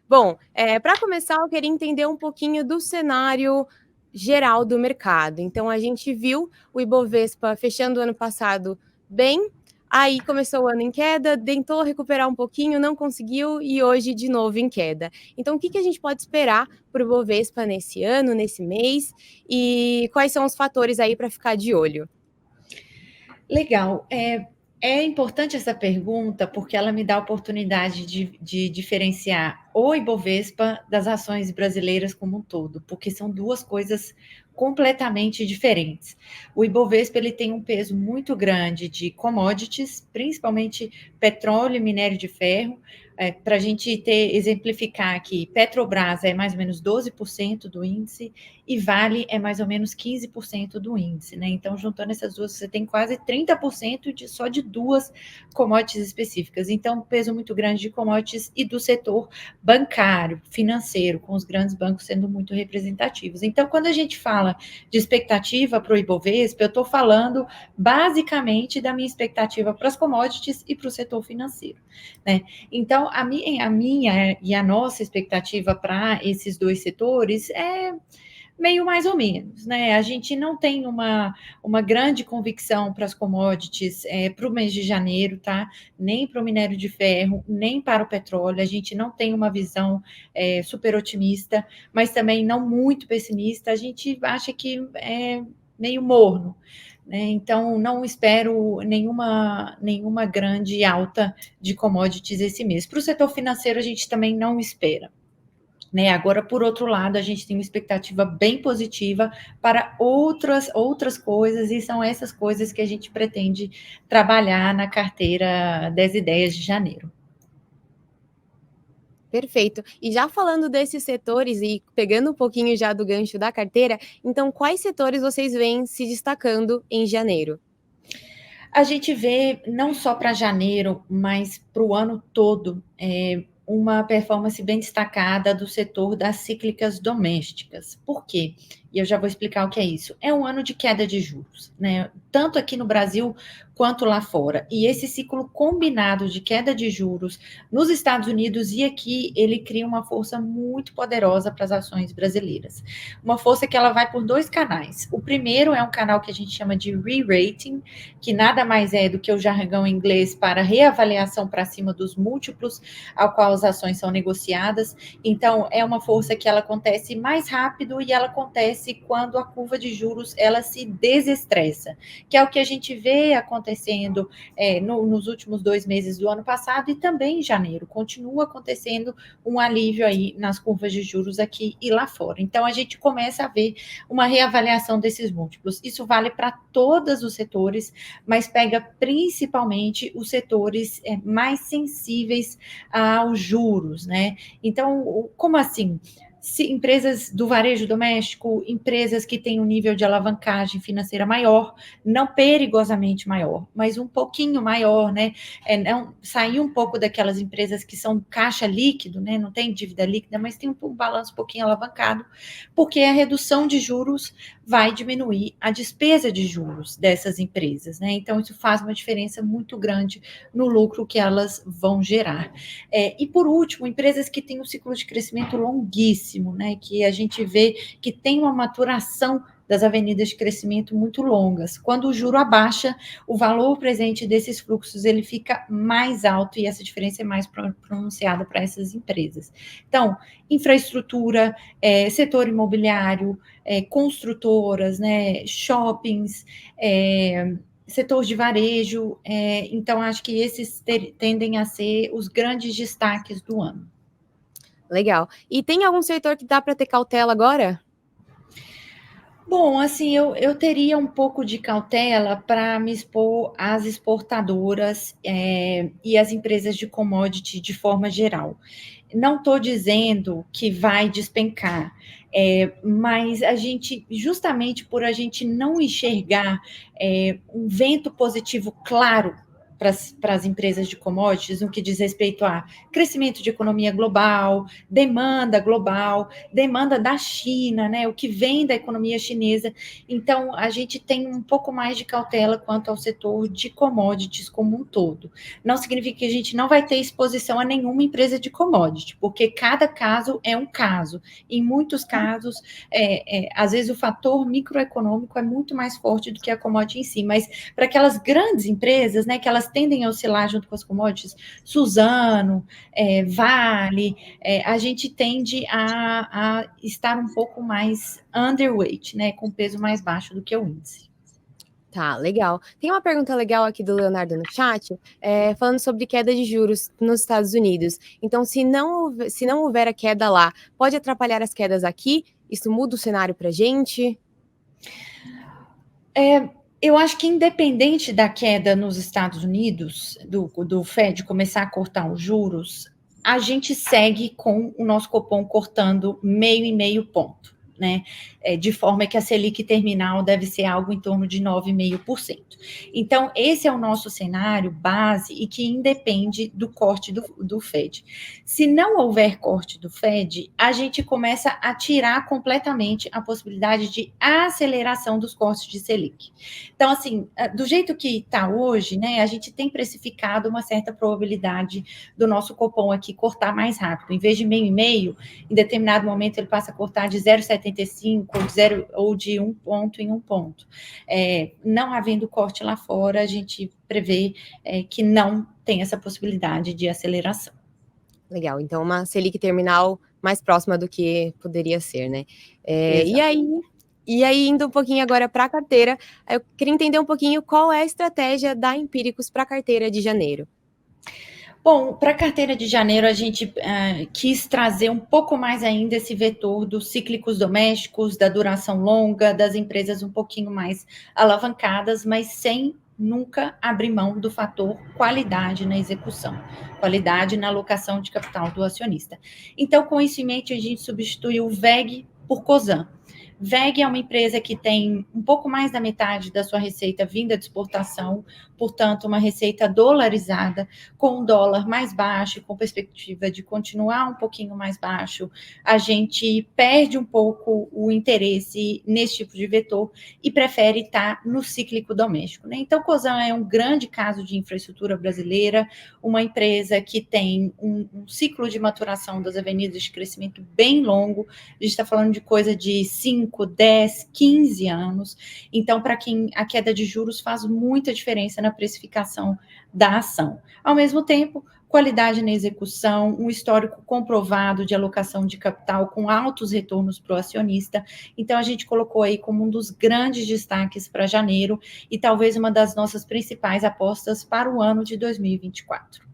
Bom, para começar, eu queria entender um pouquinho do cenário geral do mercado. Então, a gente viu o Ibovespa fechando o ano passado bem, aí começou o ano em queda, tentou recuperar um pouquinho, não conseguiu e hoje de novo em queda. Então, o que a gente pode esperar para o Ibovespa nesse ano, nesse mês, e quais são os fatores aí para ficar de olho? Legal. É importante essa pergunta porque ela me dá a oportunidade de diferenciar o Ibovespa das ações brasileiras como um todo, porque são duas coisas completamente diferentes. O Ibovespa ele tem um peso muito grande de commodities, principalmente petróleo e minério de ferro. Para a gente exemplificar aqui, Petrobras é mais ou menos 12% do índice e Vale é mais ou menos 15% do índice, né? Então, juntando essas duas, você tem quase 30% só de duas commodities específicas. Então, peso muito grande de commodities e do setor bancário, financeiro, com os grandes bancos sendo muito representativos. Então, quando a gente fala de expectativa para o Ibovespa, eu estou falando basicamente da minha expectativa para as commodities e para o setor financeiro, né? Então, a minha e a nossa expectativa para esses dois setores é meio mais ou menos, né? A gente não tem uma grande convicção para as commodities para o mês de janeiro, tá? Nem para o minério de ferro, nem para o petróleo. A gente não tem uma visão super otimista, mas também não muito pessimista. A gente acha que é meio morno. Né? Então, não espero nenhuma grande alta de commodities esse mês. Para o setor financeiro, a gente também não espera. Né? Agora, por outro lado, a gente tem uma expectativa bem positiva para outras coisas, e são essas coisas que a gente pretende trabalhar na carteira 10 ideias de janeiro. Perfeito. E já falando desses setores e pegando um pouquinho já do gancho da carteira, então quais setores vocês veem se destacando em janeiro? A gente vê, não só para janeiro, mas para o ano todo, uma performance bem destacada do setor das cíclicas domésticas. Por quê? E eu já vou explicar o que é isso. É um ano de queda de juros, né? Tanto aqui no Brasil quanto lá fora. E esse ciclo combinado de queda de juros nos Estados Unidos e aqui, ele cria uma força muito poderosa para as ações brasileiras. Uma força que ela vai por dois canais. O primeiro é um canal que a gente chama de re-rating, que nada mais é do que o jargão inglês para reavaliação para cima dos múltiplos ao qual as ações são negociadas. Então, é uma força que ela acontece mais rápido e ela acontece quando a curva de juros ela se desestressa, que é o que a gente vê acontecendo nos últimos 2 meses do ano passado e também em janeiro. Continua acontecendo um alívio aí nas curvas de juros aqui e lá fora. Então, a gente começa a ver uma reavaliação desses múltiplos. Isso vale para todos os setores, mas pega principalmente os setores mais sensíveis aos juros, né? Então, como assim? Se empresas do varejo doméstico, empresas que têm um nível de alavancagem financeira maior, não perigosamente maior, mas um pouquinho maior, né? Não, sair um pouco daquelas empresas que são caixa líquido, né? Não tem dívida líquida, mas tem um balanço um pouquinho alavancado, porque a redução de juros vai diminuir a despesa de juros dessas empresas, né? Então, isso faz uma diferença muito grande no lucro que elas vão gerar. E, por último, empresas que têm um ciclo de crescimento longuíssimo, né? Que a gente vê que tem uma maturação das avenidas de crescimento muito longas. Quando o juro abaixa, o valor presente desses fluxos ele fica mais alto e essa diferença é mais pronunciada para essas empresas. Então, infraestrutura, setor imobiliário, construtoras, né, shoppings, setor de varejo. Então, acho que esses tendem a ser os grandes destaques do ano. Legal. E tem algum setor que dá para ter cautela agora? Bom, assim, eu teria um pouco de cautela para me expor às exportadoras e às empresas de commodity de forma geral. Não estou dizendo que vai despencar, mas a gente, justamente por a gente não enxergar um vento positivo claro para as empresas de commodities no que diz respeito a crescimento de economia global, demanda global, demanda da China, né, o que vem da economia chinesa. Então, a gente tem um pouco mais de cautela quanto ao setor de commodities como um todo. Não significa que a gente não vai ter exposição a nenhuma empresa de commodity, porque cada caso é um caso. Em muitos casos, às vezes o fator microeconômico é muito mais forte do que a commodity em si, mas para aquelas grandes empresas, né, que elas tendem a oscilar junto com as commodities, Suzano, Vale, a gente tende a estar um pouco mais underweight, né, com peso mais baixo do que o índice. Tá, legal. Tem uma pergunta legal aqui do Leonardo no chat, falando sobre queda de juros nos Estados Unidos. Então, se não houver a queda lá, pode atrapalhar as quedas aqui? Isso muda o cenário para a gente? Eu acho que independente da queda nos Estados Unidos, do Fed começar a cortar os juros, a gente segue com o nosso Copom cortando 0,5 ponto, né? De forma que a Selic terminal deve ser algo em torno de 9,5%. Então, esse é o nosso cenário base e que independe do corte do Fed. Se não houver corte do Fed, a gente começa a tirar completamente a possibilidade de aceleração dos cortes de Selic. Então, assim, do jeito que está hoje, né, a gente tem precificado uma certa probabilidade do nosso Copom aqui cortar mais rápido. Em vez de 0,5, em determinado momento ele passa a cortar de 0,75 ou de 1 ponto em 1 ponto. Não havendo corte lá fora, a gente prevê que não tem essa possibilidade de aceleração. Legal, então uma Selic terminal mais próxima do que poderia ser, né? E aí, indo um pouquinho agora para a carteira, eu queria entender um pouquinho qual é a estratégia da Empíricos para a carteira de janeiro. Bom, para a carteira de janeiro, a gente quis trazer um pouco mais ainda esse vetor dos cíclicos domésticos, da duração longa, das empresas um pouquinho mais alavancadas, mas sem nunca abrir mão do fator qualidade na execução, qualidade na alocação de capital do acionista. Então, com isso em mente, a gente substituiu o VEG por COSAN. VEG é uma empresa que tem um pouco mais da metade da sua receita vinda de exportação, portanto, uma receita dolarizada, com um dólar mais baixo, com perspectiva de continuar um pouquinho mais baixo, a gente perde um pouco o interesse nesse tipo de vetor e prefere estar no cíclico doméstico, né? Então, Cosan é um grande caso de infraestrutura brasileira, uma empresa que tem um ciclo de maturação das avenidas de crescimento bem longo, a gente está falando de coisa de 5, 10, 15 anos, então, para quem a queda de juros faz muita diferença na precificação da ação. Ao mesmo tempo, qualidade na execução, um histórico comprovado de alocação de capital com altos retornos para o acionista. Então, a gente colocou aí como um dos grandes destaques para janeiro e talvez uma das nossas principais apostas para o ano de 2024.